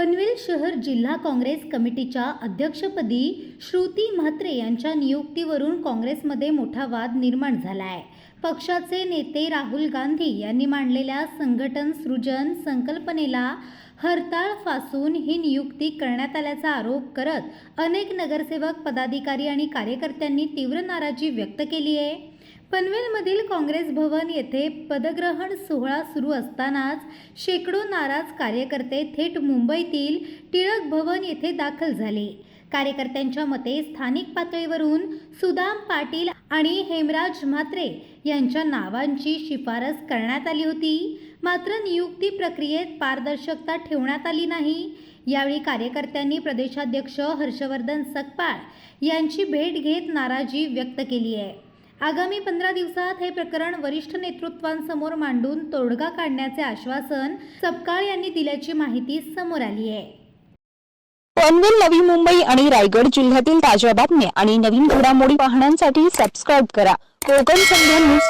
पनवेल शहर जिल्हा काँग्रेस कमिटीच्या अध्यक्षपदी श्रुती म्हात्रे यांच्या नियुक्तीवरून काँग्रेसमध्ये मोठा वाद निर्माण झाला आहे। पक्षाचे नेते राहुल गांधी यांनी मांडलेल्या संघटन सृजन संकल्पनेला हरताळ फासून ही नियुक्ती करण्यात आल्याचा आरोप करत अनेक नगरसेवक, पदाधिकारी आणि कार्यकर्त्यांनी तीव्र नाराजी व्यक्त केली आहे। पनवेलमधील काँग्रेस भवन येथे पदग्रहण सोहळा सुरू असतानाच शेकडो नाराज कार्यकर्ते थेट मुंबईतील टिळक भवन येथे दाखल झाले। कार्यकर्त्यांच्या मते स्थानिक पातळीवरून सुदाम पाटील आणि हेमराज म्हात्रे यांच्या नावांची शिफारस करण्यात आली होती, मात्र नियुक्ती प्रक्रियेत पारदर्शकता ठेवण्यात आली नाही। यावेळी कार्यकर्त्यांनी प्रदेशाध्यक्ष हर्षवर्धन सकपाळ यांची भेट घेत नाराजी व्यक्त केली आहे। आगामी 15 दिवसात हे प्रकरण वरिष्ठ नेतृत्वांसमोर मांडून तोडगा काढण्याचे आश्वासन सकपाळ यांनी दिल्याची माहिती समोर आली आहे। पनवेल, नवी मुंबई आणि रायगड जिल्ह्यातील ताज्या बातम्या आणि नवीन घडामोडी पाहण्यासाठी सबस्क्राइब करा कोकण संध्या न्यूज।